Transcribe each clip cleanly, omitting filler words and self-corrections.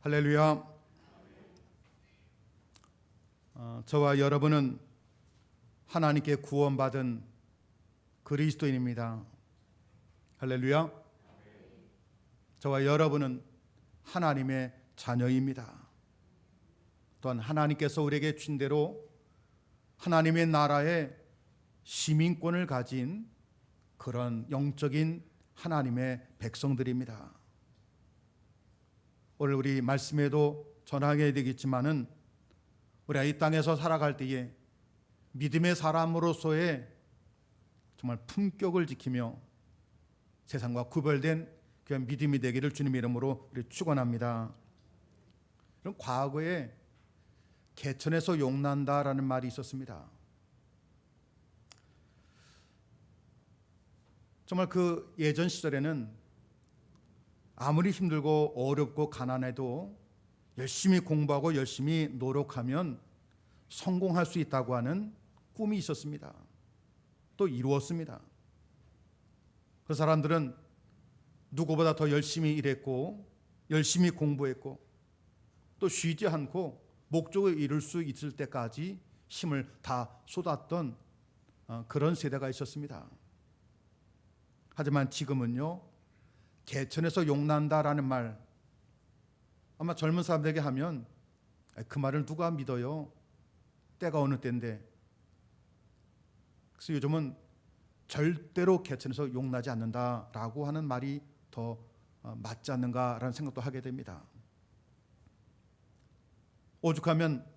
할렐루야. 저와 여러분은 하나님께 구원받은 그리스도인입니다. 할렐루야. 저와 여러분은 하나님의 자녀입니다. 또한 하나님께서 우리에게 주신 대로 하나님의 나라의 시민권을 가진 그런 영적인 하나님의 백성들입니다. 오늘 우리 말씀에도 전하게 되겠지만은 우리가 이 땅에서 살아갈 때에 믿음의 사람으로서의 정말 품격을 지키며 세상과 구별된 그런 믿음이 되기를 주님의 이름으로 우리 축원합니다. 과거에 개천에서 용난다라는 말이 있었습니다. 정말 그 예전 시절에는 아무리 힘들고 어렵고 가난해도 열심히 공부하고 열심히 노력하면 성공할 수 있다고 하는 꿈이 있었습니다. 또 이루었습니다. 그 사람들은 누구보다 더 열심히 일했고 열심히 공부했고 또 쉬지 않고 목적을 이룰 수 있을 때까지 힘을 다 쏟았던 그런 세대가 있었습니다. 하지만 지금은요, 개천에서 용난다라는 말, 아마 젊은 사람들에게 하면 그 말을 누가 믿어요? 때가 어느 때인데. 그래서 요즘은 절대로 개천에서 용나지 않는다라고 하는 말이 더 맞지 않는가라는 생각도 하게 됩니다. 오죽하면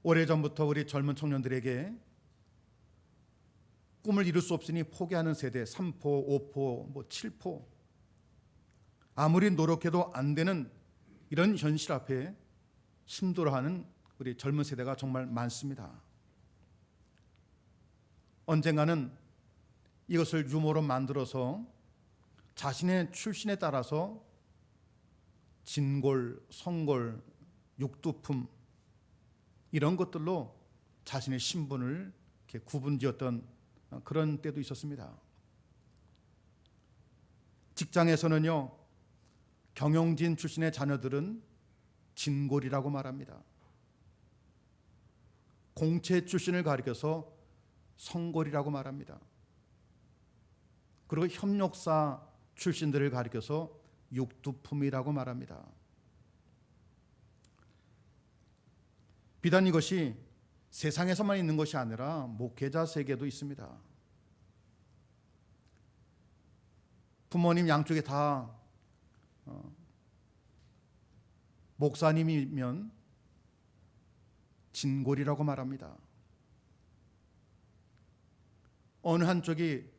오래전부터 우리 젊은 청년들에게 꿈을 이룰 수 없으니 포기하는 세대, 3포, 5포, 7포, 아무리 노력해도 안 되는 이런 현실 앞에 힘들어하는 우리 젊은 세대가 정말 많습니다. 언젠가는 이것을 유머로 만들어서 자신의 출신에 따라서 진골, 성골, 육두품 이런 것들로 자신의 신분을 이렇게 구분지었던 그런 때도 있었습니다. 직장에서는요, 경영진 출신의 자녀들은 진골이라고 말합니다. 공채 출신을 가리켜서 성골이라고 말합니다. 그리고 협력사 출신들을 가리켜서 육두품이라고 말합니다. 비단 이것이 세상에서만 있는 것이 아니라 목회자 세계도 있습니다. 부모님 양쪽에 다 목사님이면 진골이라고 말합니다. 어느 한쪽이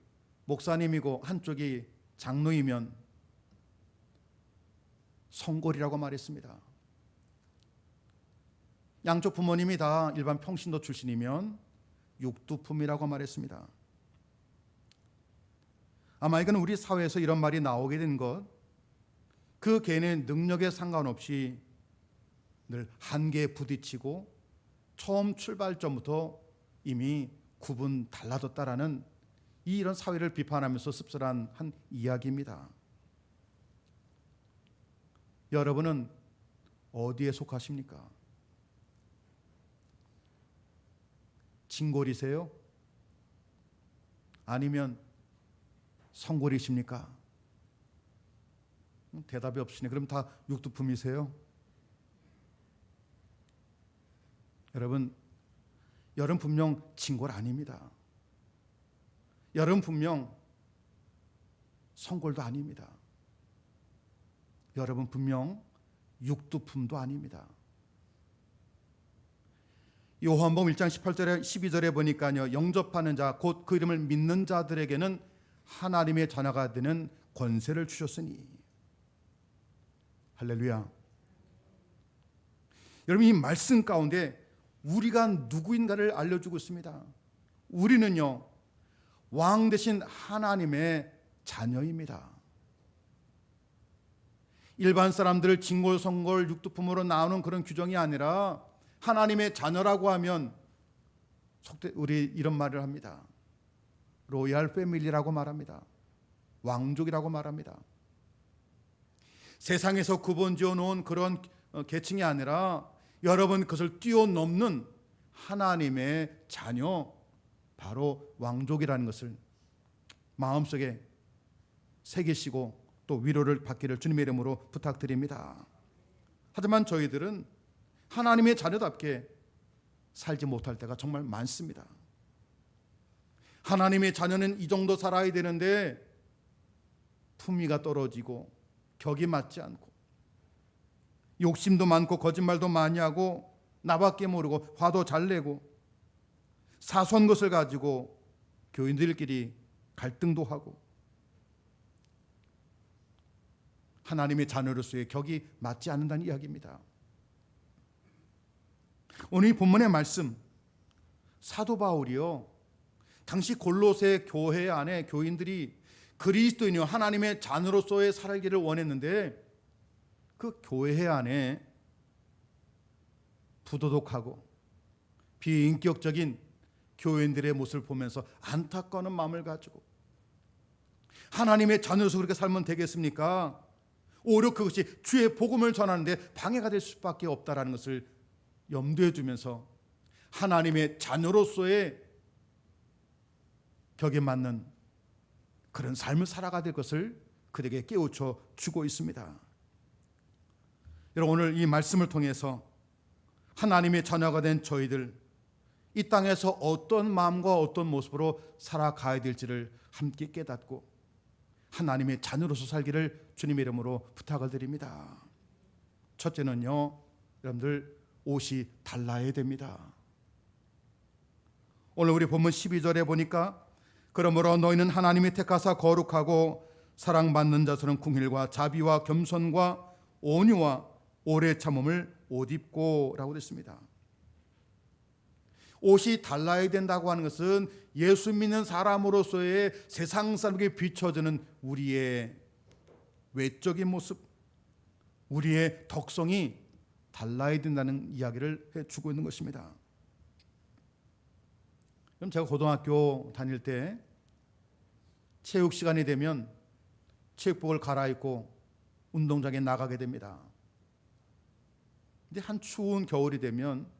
목사님이고 한쪽이 장로이면 성골이라고 말했습니다. 양쪽 부모님이 다 일반 평신도 출신이면 육두품이라고 말했습니다. 아마 이건 우리 사회에서 이런 말이 나오게 된 것, 그 개인의 능력에 상관없이 늘 한계에 부딪히고 처음 출발점부터 이미 구분 달라졌다라는 이런 사회를 비판하면서 씁쓸한 한 이야기입니다. 여러분은 어디에 속하십니까? 진골이세요? 아니면 성골이십니까? 대답이 없으시네. 그럼 다 육두품이세요? 여러분 분명 진골 아닙니다. 여러분 분명 성골도 아닙니다. 여러분 분명 육두품도 아닙니다. 요한복음 1장 18절에 12절에 보니까요, 영접하는 자, 곧 그 이름을 믿는 자들에게는 하나님의 자녀가 되는 권세를 주셨으니. 할렐루야. 여러분, 이 말씀 가운데 우리가 누구인가를 알려주고 있습니다. 우리는요, 왕 되신 하나님의 자녀입니다. 일반 사람들을 진골, 성골, 육두품으로 나오는 그런 규정이 아니라 하나님의 자녀라고 하면 우리 이런 말을 합니다. 로얄 패밀리라고 말합니다. 왕족이라고 말합니다. 세상에서 구분지어 놓은 그런 계층이 아니라 여러분 그것을 뛰어넘는 하나님의 자녀, 바로 왕족이라는 것을 마음속에 새기시고 또 위로를 받기를 주님의 이름으로 부탁드립니다. 하지만 저희들은 하나님의 자녀답게 살지 못할 때가 정말 많습니다. 하나님의 자녀는 이 정도 살아야 되는데 품위가 떨어지고 격이 맞지 않고 욕심도 많고 거짓말도 많이 하고 나밖에 모르고 화도 잘 내고 사소한 것을 가지고 교인들끼리 갈등도 하고 하나님의 자녀로서의 격이 맞지 않는다는 이야기입니다. 오늘 이 본문의 말씀, 사도 바울이요, 당시 골로새 교회 안에 교인들이 그리스도인이요 하나님의 자녀로서의 살기를 원했는데 그 교회 안에 부도덕하고 비인격적인 교인들의 모습을 보면서 안타까운 마음을 가지고 하나님의 자녀로서 그렇게 살면 되겠습니까? 오히려 그것이 주의 복음을 전하는데 방해가 될 수밖에 없다라는 것을 염두에 두면서 하나님의 자녀로서의 격에 맞는 그런 삶을 살아가야 될 것을 그들에게 깨우쳐 주고 있습니다. 여러분, 오늘 이 말씀을 통해서 하나님의 자녀가 된 저희들 이 땅에서 어떤 마음과 어떤 모습으로 살아가야 될지를 함께 깨닫고 하나님의 자녀로서 살기를 주님의 이름으로 부탁을 드립니다. 첫째는요, 여러분들 옷이 달라야 됩니다. 오늘 우리 본문 12절에 보니까 그러므로 너희는 하나님이 택하사 거룩하고 사랑받는 자처럼 궁일과 자비와 겸손과 온유와 오래 참음을 옷 입고 라고 됐습니다. 옷이 달라야 된다고 하는 것은 예수 믿는 사람으로서의 세상 사람에게 비춰지는 우리의 외적인 모습, 우리의 덕성이 달라야 된다는 이야기를 해주고 있는 것입니다. 그럼 제가 고등학교 다닐 때 체육 시간이 되면 체육복을 갈아입고 운동장에 나가게 됩니다. 근데 한 추운 겨울이 되면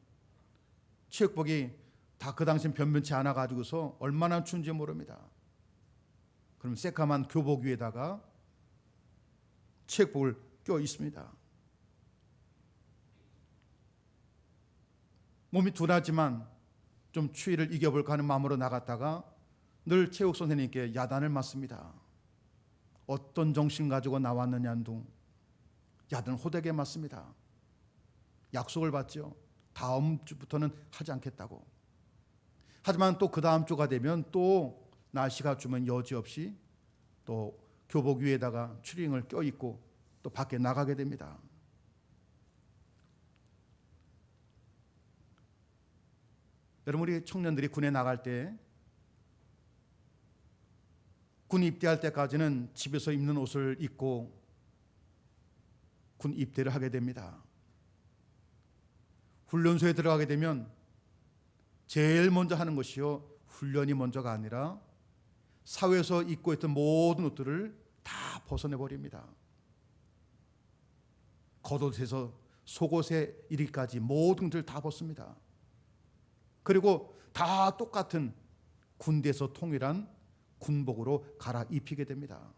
체육복이 다 그 당시엔 변변치 않아 가지고서 얼마나 추운지 모릅니다. 그럼 새까만 교복 위에다가 체육복을 껴 있습니다. 몸이 둔하지만 좀 추위를 이겨볼까 하는 마음으로 나갔다가 늘 체육 선생님께 야단을 맞습니다. 어떤 정신 가지고 나왔느냐는 둥 야단 호되게 맞습니다. 약속을 받죠. 다음 주부터는 하지 않겠다고. 하지만 또 그 다음 주가 되면 또 날씨가 주면 여지없이 또 교복 위에다가 추리닝을 껴입고 또 밖에 나가게 됩니다. 여러분, 우리 청년들이 군에 나갈 때 군 입대할 때까지는 집에서 입는 옷을 입고 군 입대를 하게 됩니다. 훈련소에 들어가게 되면 제일 먼저 하는 것이요, 훈련이 먼저가 아니라 사회에서 입고 있던 모든 옷들을 다 벗어내버립니다. 겉옷에서 속옷에 이르기까지 모든 것을 다 벗습니다. 그리고 다 똑같은 군대에서 통일한 군복으로 갈아입히게 됩니다.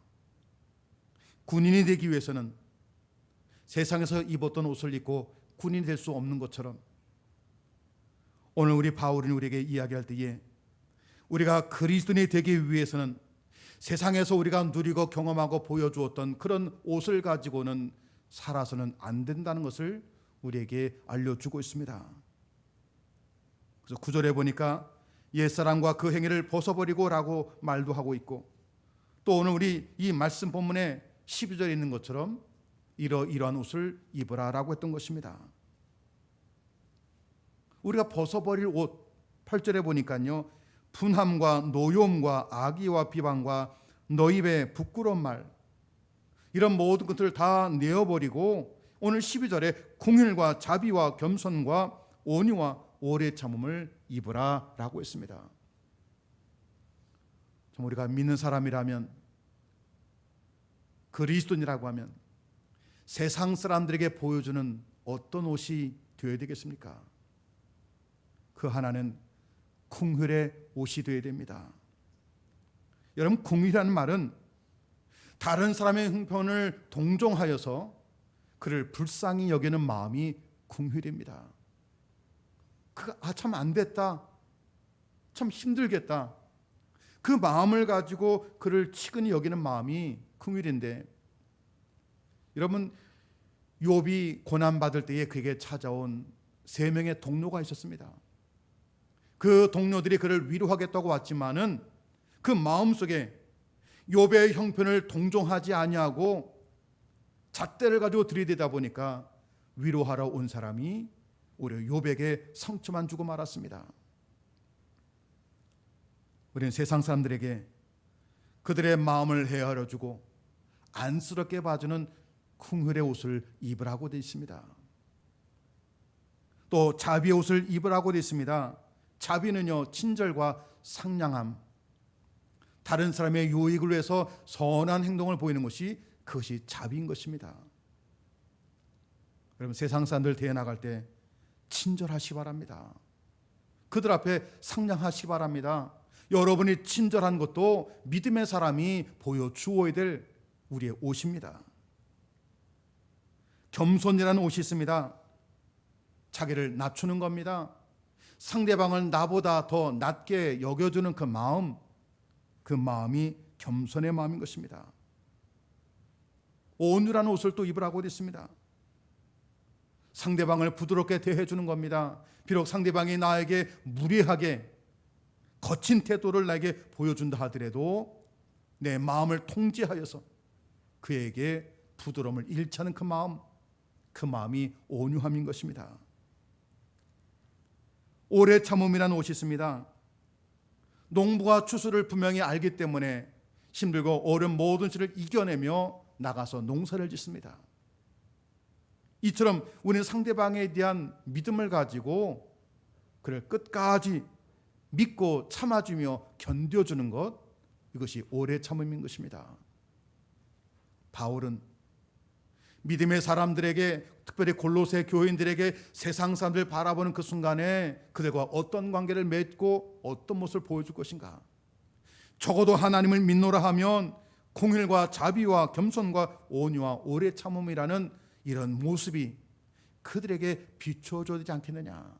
군인이 되기 위해서는 세상에서 입었던 옷을 입고 군인이 될 수 없는 것처럼 오늘 우리 바울이 우리에게 이야기할 때에 우리가 그리스도인이 되기 위해서는 세상에서 우리가 누리고 경험하고 보여주었던 그런 옷을 가지고는 살아서는 안 된다는 것을 우리에게 알려주고 있습니다. 그래서 9절에 보니까 옛사람과 그 행위를 벗어버리고 라고 말도 하고 있고, 또 오늘 우리 이 말씀 본문에 12절에 있는 것처럼 이러한 옷을 입으라 라고 했던 것입니다. 우리가 벗어버릴 옷 8절에 보니까요, 분함과 노여움과 악의와 비방과 너희의 부끄러운 말, 이런 모든 것들을 다 내어버리고 오늘 12절에 궁일과 자비와 겸손과 온유와 오래 참음을 입으라 라고 했습니다. 우리가 믿는 사람이라면, 그리스도인이라고 하면 세상 사람들에게 보여주는 어떤 옷이 되어야 되겠습니까? 그 하나는 긍휼의 옷이 되어야 됩니다. 여러분, 긍휼이라는 말은 다른 사람의 형편을 동정하여서 그를 불쌍히 여기는 마음이 긍휼입니다. 참 안 됐다, 참 힘들겠다, 그 마음을 가지고 그를 치근히 여기는 마음이 긍휼인데, 여러분, 욥이 고난받을 때에 그에게 찾아온 3명의 동료가 있었습니다. 그 동료들이 그를 위로하겠다고 왔지만은 그 마음속에 욥의 형편을 동정하지 아니하고 잣대를 가지고 들이대다 보니까 위로하러 온 사람이 오히려 욥에게 상처만 주고 말았습니다. 우리는 세상 사람들에게 그들의 마음을 헤아려 주고 안쓰럽게 봐주는 긍휼의 옷을 입으라고 되어 있습니다. 또 자비의 옷을 입으라고 되어 있습니다. 자비는요, 친절과 상냥함, 다른 사람의 유익을 위해서 선한 행동을 보이는 것이, 그것이 자비인 것입니다. 여러분, 세상 사람들 대해 나갈 때 친절하시 바랍니다. 그들 앞에 상냥하시 바랍니다. 여러분이 친절한 것도 믿음의 사람이 보여주어야 될 우리의 옷입니다. 겸손이라는 옷이 있습니다. 자기를 낮추는 겁니다. 상대방을 나보다 더 낮게 여겨주는 그 마음, 그 마음이 겸손의 마음인 것입니다. 온유라는 옷을 또 입으라고 했습니다. 상대방을 부드럽게 대해주는 겁니다. 비록 상대방이 나에게 무례하게 거친 태도를 나에게 보여준다 하더라도 내 마음을 통제하여서 그에게 부드러움을 잃지 않은 그 마음, 그 마음이 온유함인 것입니다. 오래 참음이라는 옷이 있습니다. 농부가 추수를 분명히 알기 때문에 힘들고 어려운 모든事를 이겨내며 나가서 농사를 짓습니다. 이처럼 우리는 상대방에 대한 믿음을 가지고 그를 끝까지 믿고 참아주며 견뎌주는 것, 이것이 오래 참음인 것입니다. 바울은 믿음의 사람들에게, 특별히 골로새 교인들에게 세상 사람들 바라보는 그 순간에 그들과 어떤 관계를 맺고 어떤 모습을 보여줄 것인가, 적어도 하나님을 믿노라 하면 긍휼과 자비와 겸손과 온유와 오래 참음이라는 이런 모습이 그들에게 비춰줘야 되지 않겠느냐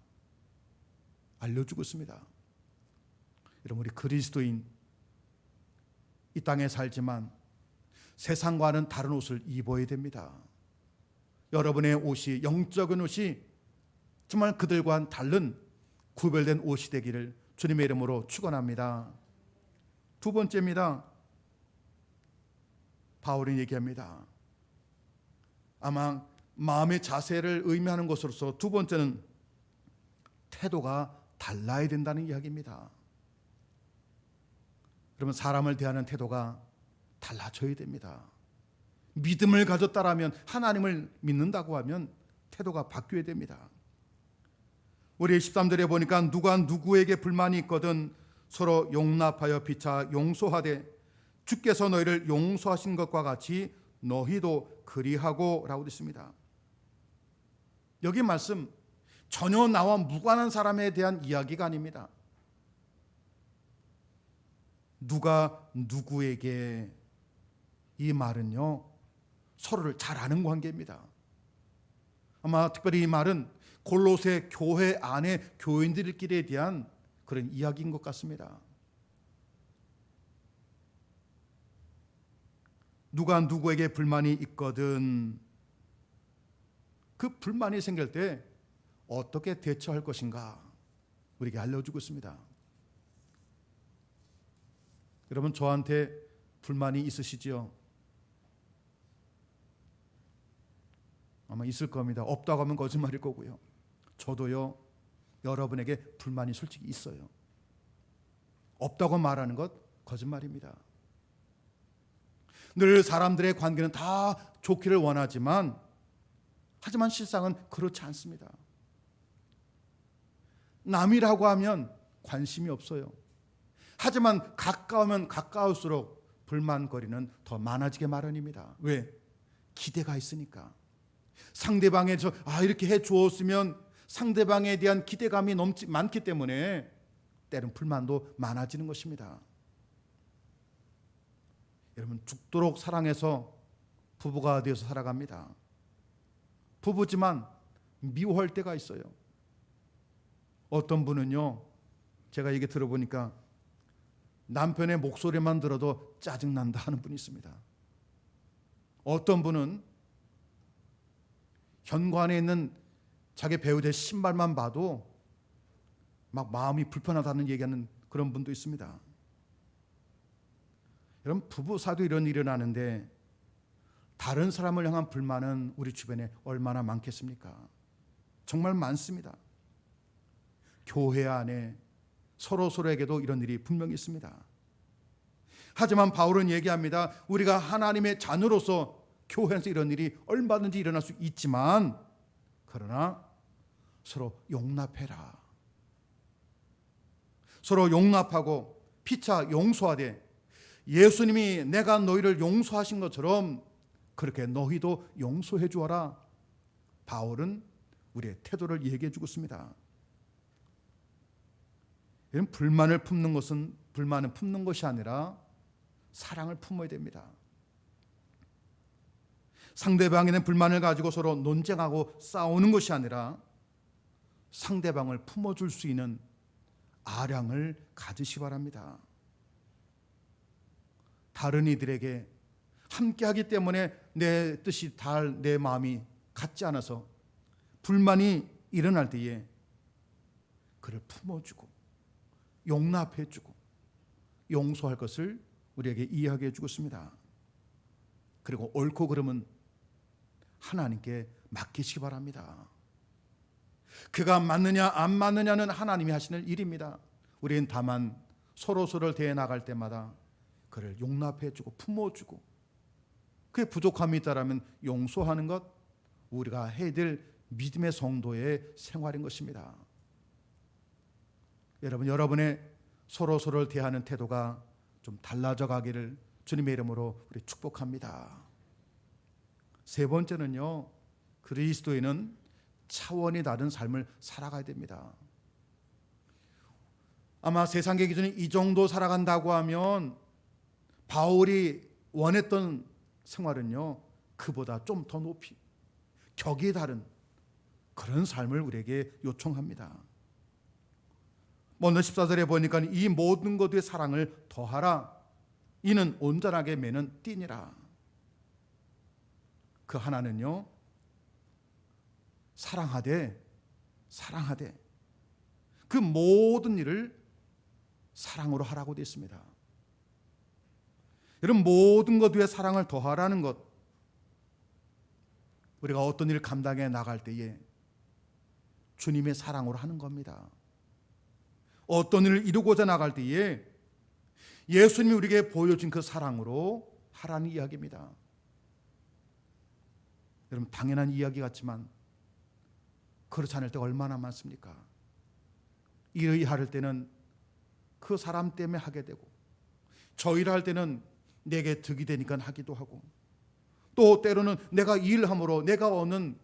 알려주고 있습니다. 여러분, 우리 그리스도인 이 땅에 살지만 세상과는 다른 옷을 입어야 됩니다. 여러분의 옷이, 영적인 옷이 정말 그들과는 다른 구별된 옷이 되기를 주님의 이름으로 축원합니다. 두 번째입니다. 바울이 얘기합니다. 아마 마음의 자세를 의미하는 것으로서 두 번째는 태도가 달라야 된다는 이야기입니다. 그러면 사람을 대하는 태도가 달라져야 됩니다. 믿음을 가졌다라면, 하나님을 믿는다고 하면 태도가 바뀌어야 됩니다. 우리 13절에 보니까 누가 누구에게 불만이 있거든 서로 용납하여 피차 용서하되 주께서 너희를 용서하신 것과 같이 너희도 그리하고 라고 있습니다. 여기 말씀 전혀 나와 무관한 사람에 대한 이야기가 아닙니다. 누가 누구에게, 이 말은요 서로를 잘 아는 관계입니다. 아마 특별히 이 말은 골로새 교회 안의 교인들끼리에 대한 그런 이야기인 것 같습니다. 누가 누구에게 불만이 있거든 그 불만이 생길 때 어떻게 대처할 것인가 우리에게 알려주고 있습니다. 여러분, 저한테 불만이 있으시죠? 아마 있을 겁니다. 없다고 하면 거짓말일 거고요. 저도요, 여러분에게 불만이 솔직히 있어요. 없다고 말하는 것 거짓말입니다. 늘 사람들의 관계는 다 좋기를 원하지만, 하지만 실상은 그렇지 않습니다. 남이라고 하면 관심이 없어요. 하지만 가까우면 가까울수록 불만거리는 더 많아지게 마련입니다. 왜? 기대가 있으니까. 상대방에서 이렇게 해 주었으면 상대방에 대한 기대감이 많기 때문에 때론 불만도 많아지는 것입니다. 여러분, 죽도록 사랑해서 부부가 되어서 살아갑니다. 부부지만 미워할 때가 있어요. 어떤 분은요, 제가 얘기 들어보니까 남편의 목소리만 들어도 짜증난다 하는 분이 있습니다. 어떤 분은 현관에 있는 자기 배우자의 신발만 봐도 막 마음이 불편하다는 얘기하는 그런 분도 있습니다. 여러분, 부부 사이도 이런 일이 일어나는데 다른 사람을 향한 불만은 우리 주변에 얼마나 많겠습니까? 정말 많습니다. 교회 안에 서로에게도 이런 일이 분명히 있습니다. 하지만 바울은 얘기합니다. 우리가 하나님의 자녀로서 교회에서 이런 일이 얼마든지 일어날 수 있지만, 그러나 서로 용납해라. 서로 용납하고 피차 용서하되 예수님이 내가 너희를 용서하신 것처럼 그렇게 너희도 용서해 주어라. 바울은 우리의 태도를 얘기해 주고 있습니다. 불만을 품는 것은 불만을 품는 것이 아니라 사랑을 품어야 됩니다. 상대방에 대한 불만을 가지고 서로 논쟁하고 싸우는 것이 아니라 상대방을 품어줄 수 있는 아량을 가지시 바랍니다. 다른 이들에게 함께하기 때문에 내 뜻이 내 마음이 같지 않아서 불만이 일어날 때에 그를 품어주고 용납해주고 용서할 것을 우리에게 이해하게 해주고 있습니다. 그리고 옳고 그름은 하나님께 맡기시기 바랍니다. 그가 맞느냐 안 맞느냐는 하나님이 하시는 일입니다. 우리는 다만 서로를 대해 나갈 때마다 그를 용납해주고 품어주고 그의 부족함이 있다면 용서하는 것, 우리가 해야 될 믿음의 성도의 생활인 것입니다. 여러분, 여러분의 서로를 대하는 태도가 좀 달라져 가기를 주님의 이름으로 우리 축복합니다. 세 번째는요, 그리스도인은 차원이 다른 삶을 살아가야 됩니다. 아마 세상의 기준이 이 정도 살아간다고 하면 바울이 원했던 생활은요, 그보다 좀 더 높이 격이 다른 그런 삶을 우리에게 요청합니다. 먼저 14절에 보니까 이 모든 것의 사랑을 더하라. 이는 온전하게 매는 띠니라. 그 하나는요, 사랑하되 그 모든 일을 사랑으로 하라고 되어 있습니다. 여러분, 모든 것 위에 사랑을 더하라는 것, 우리가 어떤 일을 감당해 나갈 때에 주님의 사랑으로 하는 겁니다. 어떤 일을 이루고자 나갈 때에 예수님이 우리에게 보여준 그 사랑으로 하라는 이야기입니다. 여러분, 당연한 이야기 같지만 그렇지 않을 때가 얼마나 많습니까? 일을 할 때는 그 사람 때문에 하게 되고, 저 일을 할 때는 내게 득이 되니까 하기도 하고, 또 때로는 내가 일함으로 내가 얻는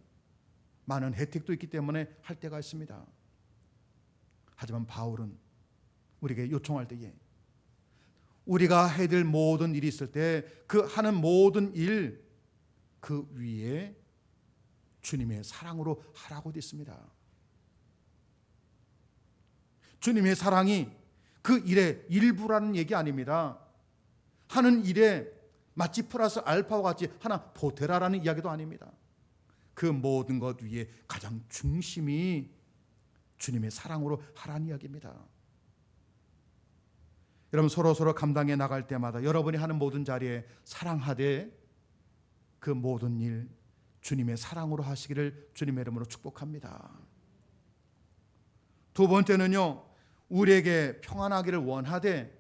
많은 혜택도 있기 때문에 할 때가 있습니다. 하지만 바울은 우리에게 요청할 때에 우리가 해야 될 모든 일이 있을 때 그 하는 모든 일, 그 위에 주님의 사랑으로 하라고 되어 있습니다. 주님의 사랑이 그 일의 일부라는 얘기 아닙니다. 하는 일에 마치 플러스 알파와 같이 하나 보태라라는 이야기도 아닙니다. 그 모든 것 위에 가장 중심이 주님의 사랑으로 하라는 이야기입니다. 여러분, 서로 감당해 나갈 때마다 여러분이 하는 모든 자리에 사랑하되 그 모든 일 주님의 사랑으로 하시기를 주님의 이름으로 축복합니다. 두 번째는요, 우리에게 평안하기를 원하되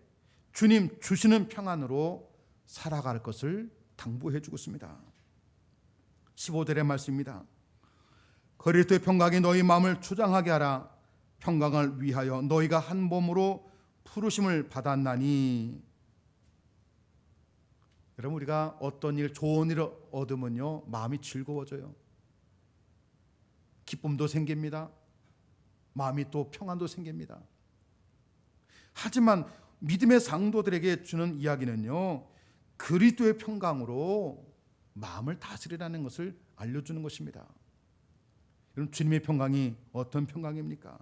주님 주시는 평안으로 살아갈 것을 당부해 주고 있습니다. 15절의 말씀입니다. 그리스도의 평강이 너희 마음을 주장하게 하라. 평강을 위하여 너희가 한 몸으로 부르심을 받았나니. 여러분, 우리가 어떤 일, 좋은 일을 얻으면요, 마음이 즐거워져요. 기쁨도 생깁니다. 마음이 또 평안도 생깁니다. 하지만 믿음의 상도들에게 주는 이야기는요, 그리스도의 평강으로 마음을 다스리라는 것을 알려주는 것입니다. 여러분, 주님의 평강이 어떤 평강입니까?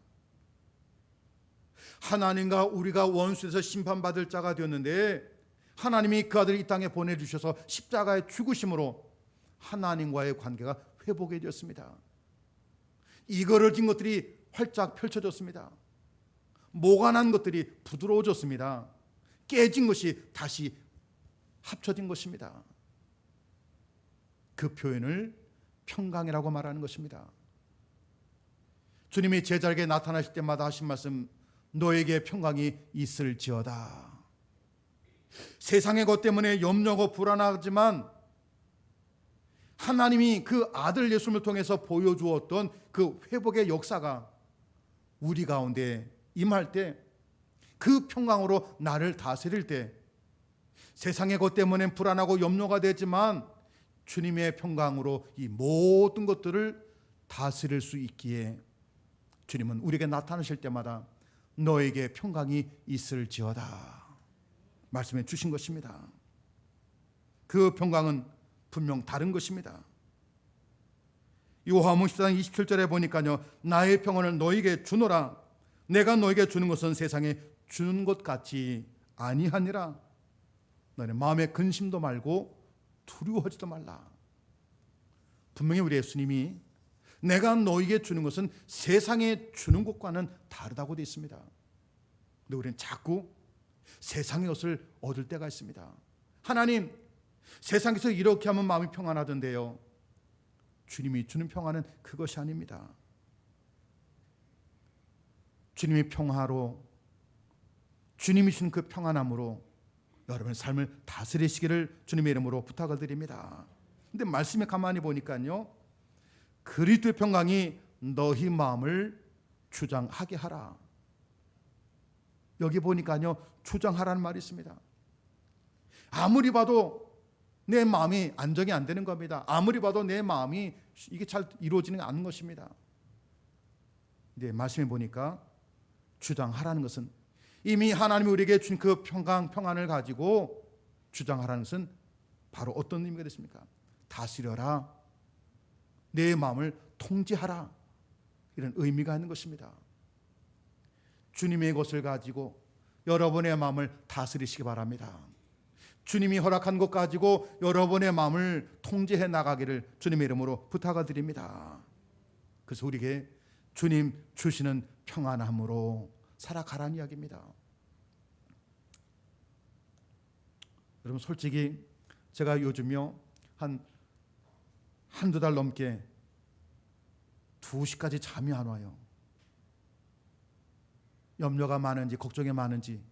하나님과 우리가 원수에서 심판받을 자가 되었는데 하나님이 그 아들을 이 땅에 보내주셔서 십자가의 죽으심으로 하나님과의 관계가 회복이 되었습니다. 이거러진 것들이 활짝 펼쳐졌습니다. 모관한 것들이 부드러워졌습니다. 깨진 것이 다시 합쳐진 것입니다. 그 표현을 평강이라고 말하는 것입니다. 주님이 제자에게 나타나실 때마다 하신 말씀, 너에게 평강이 있을지어다. 세상의 것 때문에 염려하고 불안하지만 하나님이 그 아들 예수님을 통해서 보여주었던 그 회복의 역사가 우리 가운데 임할 때, 그 평강으로 나를 다스릴 때, 세상의 것 때문에 불안하고 염려가 되지만 주님의 평강으로 이 모든 것들을 다스릴 수 있기에 주님은 우리에게 나타나실 때마다 너에게 평강이 있을지어다 말씀해 주신 것입니다. 그 평강은 분명 다른 것입니다. 요한복음 14장 27절에 보니까요, 나의 평안을 너에게 주노라. 내가 너에게 주는 것은 세상에 주는 것 같이 아니하니라. 너네 마음에 근심도 말고 두려워하지도 말라. 분명히 우리 예수님이 내가 너에게 주는 것은 세상에 주는 것과는 다르다고 되어 있습니다. 근데 우리는 자꾸 세상의 것을 얻을 때가 있습니다. 하나님, 세상에서 이렇게 하면 마음이 평안하던데요. 주님이 주는 평안은 그것이 아닙니다. 주님의 평화로, 주님이 주는 그 평안함으로 여러분의 삶을 다스리시기를 주님의 이름으로 부탁을 드립니다. 근데 말씀에 가만히 보니까요, 그리스도의 평강이 너희 마음을 주장하게 하라. 여기 보니까요, 주장하라는 말이 있습니다. 아무리 봐도 내 마음이 안정이 안 되는 겁니다. 아무리 봐도 내 마음이 이게 잘 이루어지는 않는 것입니다. 근데 말씀해 보니까 주장하라는 것은 이미 하나님이 우리에게 준 그 평안을 가지고 주장하라는 것은 바로 어떤 의미가 됐습니까? 다스려라, 내 마음을 통제하라, 이런 의미가 있는 것입니다. 주님의 것을 가지고 여러분의 마음을 다스리시기 바랍니다. 주님이 허락한 것 가지고 여러분의 마음을 통제해 나가기를 주님의 이름으로 부탁을 드립니다. 그래서 우리에게 주님 주시는 평안함으로 살아가라는 이야기입니다. 여러분, 솔직히 제가 요즘요 한두 달 넘게 2시까지 잠이 안 와요. 염려가 많은지 걱정이 많은지,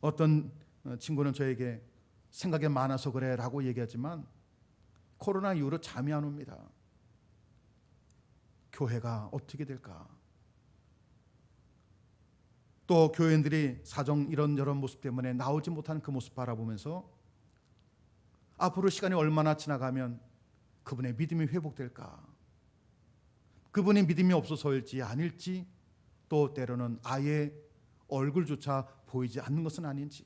어떤 친구는 저에게 생각이 많아서 그래 라고 얘기하지만 코로나 이후로 잠이 안 옵니다. 교회가 어떻게 될까? 또 교인들이 사정 이런저런 모습 때문에 나오지 못하는 그 모습 바라보면서 앞으로 시간이 얼마나 지나가면 그분의 믿음이 회복될까? 그분의 믿음이 없어서일지 아닐지, 또 때로는 아예 얼굴조차 보이지 않는 것은 아닌지,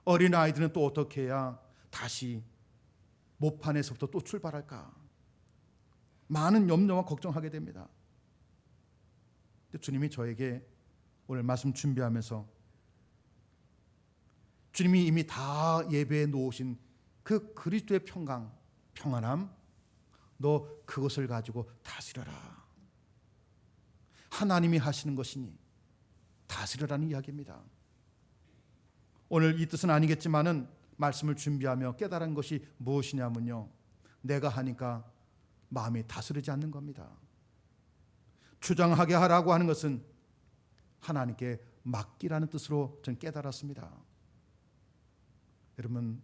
어린 아이들은 또 어떻게 해야 다시 모판에서부터 또 출발할까? 많은 염려와 걱정하게 됩니다. 근데 주님이 저에게 오늘 말씀 준비하면서 주님이 이미 다 예배해 놓으신 그 그리스도의 평안함, 너 그것을 가지고 다스려라. 하나님이 하시는 것이니 다스려라는 이야기입니다. 오늘 이 뜻은 아니겠지만은 말씀을 준비하며 깨달은 것이 무엇이냐면요, 내가 하니까 마음이 다스리지 않는 겁니다. 주장하게 하라고 하는 것은 하나님께 맡기라는 뜻으로 저는 깨달았습니다. 여러분,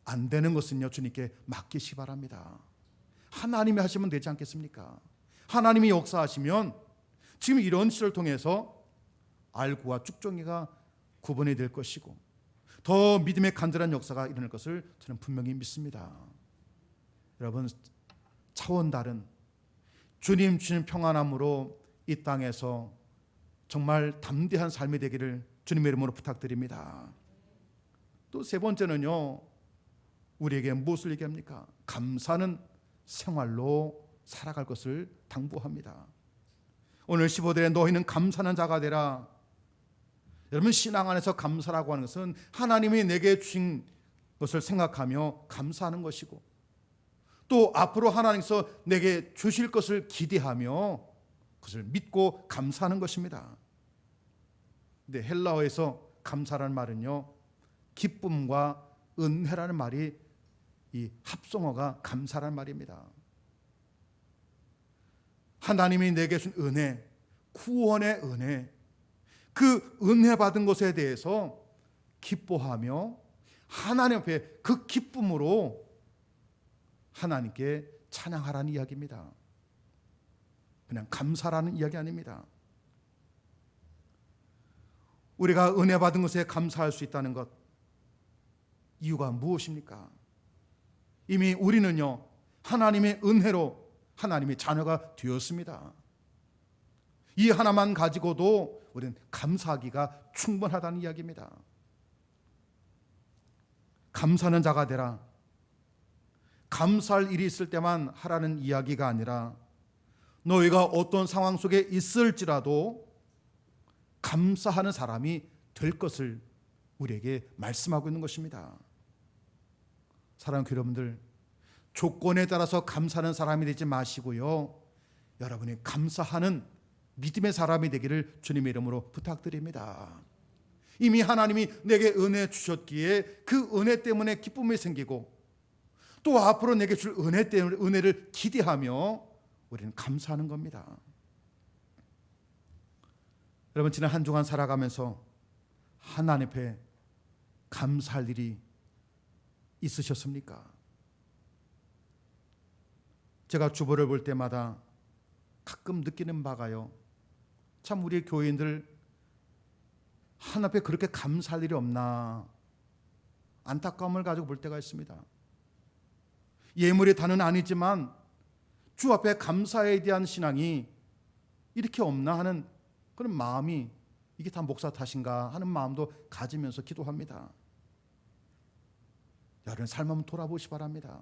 안 되는 것은요, 주님께 맡기시 바랍니다. 하나님이 하시면 되지 않겠습니까? 하나님이 역사하시면 지금 이런 시를 통해서 알구와 쭉정이가 구분이 될 것이고 더 믿음의 간절한 역사가 일어날 것을 저는 분명히 믿습니다. 여러분, 차원 다른 주님 주신 평안함으로 이 땅에서 정말 담대한 삶이 되기를 주님의 이름으로 부탁드립니다. 또 세 번째는요, 우리에게 무엇을 얘기합니까? 감사는 생활로 살아갈 것을 당부합니다. 오늘 15절에 너희는 감사하는 자가 되라. 여러분, 신앙 안에서 감사라고 하는 것은 하나님이 내게 주신 것을 생각하며 감사하는 것이고, 또 앞으로 하나님께서 내게 주실 것을 기대하며 그것을 믿고 감사하는 것입니다. 근데 헬라어에서 감사라는 말은요, 기쁨과 은혜라는 말이, 이 합성어가 감사라는 말입니다. 하나님이 내게 준 은혜, 구원의 은혜, 그 은혜 받은 것에 대해서 기뻐하며 하나님 앞에 그 기쁨으로 하나님께 찬양하라는 이야기입니다. 그냥 감사라는 이야기 아닙니다. 우리가 은혜 받은 것에 감사할 수 있다는 것, 이유가 무엇입니까? 이미 우리는요, 하나님의 은혜로 하나님의 자녀가 되었습니다. 이 하나만 가지고도 우리는 감사하기가 충분하다는 이야기입니다. 감사하는 자가 되라. 감사할 일이 있을 때만 하라는 이야기가 아니라 너희가 어떤 상황 속에 있을지라도 감사하는 사람이 될 것을 우리에게 말씀하고 있는 것입니다. 사랑하는 여러분들, 조건에 따라서 감사하는 사람이 되지 마시고요, 여러분이 감사하는 믿음의 사람이 되기를 주님의 이름으로 부탁드립니다. 이미 하나님이 내게 은혜 주셨기에 그 은혜 때문에 기쁨이 생기고, 또 앞으로 내게 줄 은혜 때문에 은혜를 기대하며 우리는 감사하는 겁니다. 여러분, 지난 한 주간 살아가면서 하나님 앞에 감사할 일이 있으셨습니까? 제가 주보를 볼 때마다 가끔 느끼는 바가요, 참 우리 교인들 하나님 앞에 그렇게 감사할 일이 없나 안타까움을 가지고 볼 때가 있습니다. 예물의 단은 아니지만 주 앞에 감사에 대한 신앙이 이렇게 없나 하는 그런 마음이, 이게 다 목사 탓인가 하는 마음도 가지면서 기도합니다. 여러분, 삶 한번 돌아보시 바랍니다.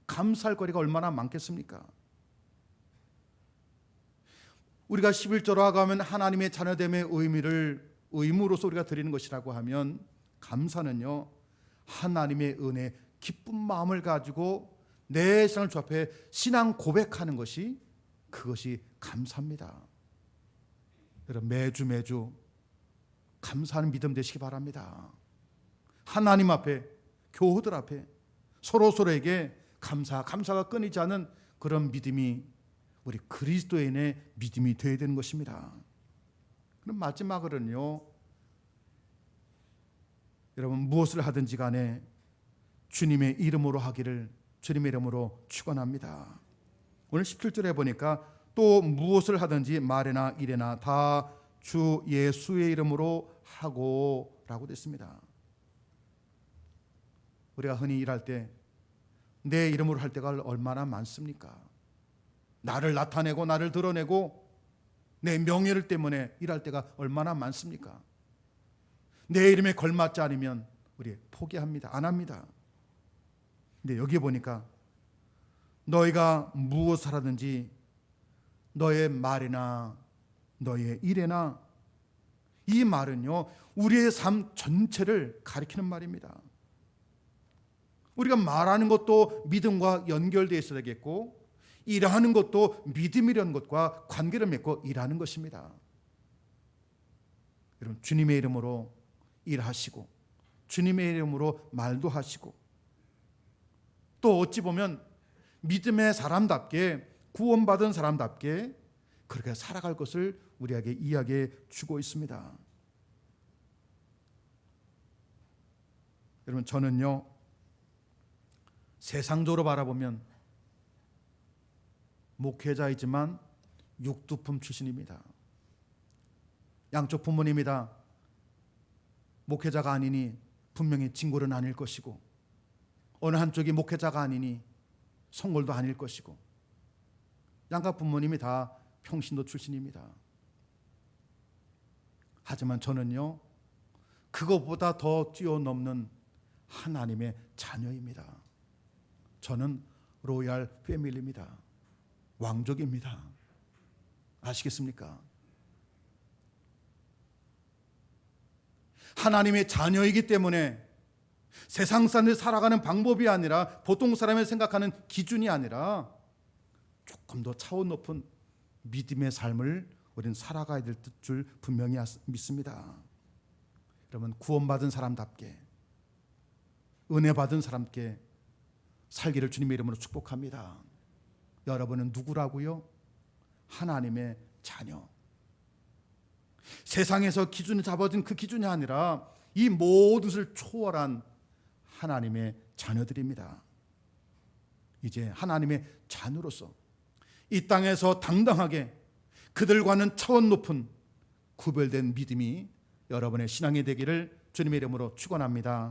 감사할 거리가 얼마나 많겠습니까? 우리가 11조로 가면 하나님의 자녀됨의 의무로서 우리가 드리는 것이라고 하면, 감사는요, 하나님의 은혜, 기쁜 마음을 가지고 내 신앙을 주 앞에 신앙 고백하는 것이, 그것이 감사입니다. 여러분, 매주 감사하는 믿음 되시기 바랍니다. 하나님 앞에, 교우들 앞에 서로에게 감사가 끊이지 않은 그런 믿음이 우리 그리스도인의 믿음이 되어야 되는 것입니다. 그럼 마지막으로는요, 여러분, 무엇을 하든지 간에 주님의 이름으로 하기를 주님의 이름으로 축원합니다. 오늘 17절에 보니까 또 무엇을 하든지 말이나 일이나 다 주 예수의 이름으로 하고 라고 됐습니다. 우리가 흔히 일할 때 내 이름으로 할 때가 얼마나 많습니까? 나를 나타내고 나를 드러내고 내 명예를 때문에 일할 때가 얼마나 많습니까? 내 이름에 걸맞지 않으면 우리 포기합니다. 안 합니다. 근데 여기 보니까 너희가 무엇을 하든지 너의 말이나 너의 일에나, 이 말은요, 우리의 삶 전체를 가리키는 말입니다. 우리가 말하는 것도 믿음과 연결되어 있어야 되겠고, 일하는 것도 믿음이라는 것과 관계를 맺고 일하는 것입니다. 여러분, 주님의 이름으로 일하시고 주님의 이름으로 말도 하시고, 또 어찌 보면 믿음의 사람답게, 구원받은 사람답게 그렇게 살아갈 것을 우리에게 이야기해 주고 있습니다. 여러분, 저는요, 세상적으로 바라보면 목회자이지만 육두품 출신입니다. 양쪽 부모님이 다 목회자가 아니니 분명히 진골은 아닐 것이고, 어느 한쪽이 목회자가 아니니 성골도 아닐 것이고, 양가 부모님이 다 평신도 출신입니다. 하지만 저는요, 그것보다 더 뛰어넘는 하나님의 자녀입니다. 저는 로얄 패밀리입니다. 왕족입니다. 아시겠습니까? 하나님의 자녀이기 때문에 세상 사람들이 살아가는 방법이 아니라, 보통 사람이 생각하는 기준이 아니라 조금 더 차원 높은 믿음의 삶을 우리는 살아가야 될 줄 분명히 믿습니다. 여러분, 구원받은 사람답게, 은혜 받은 사람께 살기를 주님의 이름으로 축복합니다. 여러분은 누구라고요? 하나님의 자녀. 세상에서 기준이 잡아진 그 기준이 아니라 이 모든 것을 초월한 하나님의 자녀들입니다. 이제 하나님의 자녀로서 이 땅에서 당당하게 그들과는 차원 높은 구별된 믿음이 여러분의 신앙이 되기를 주님의 이름으로 축원합니다.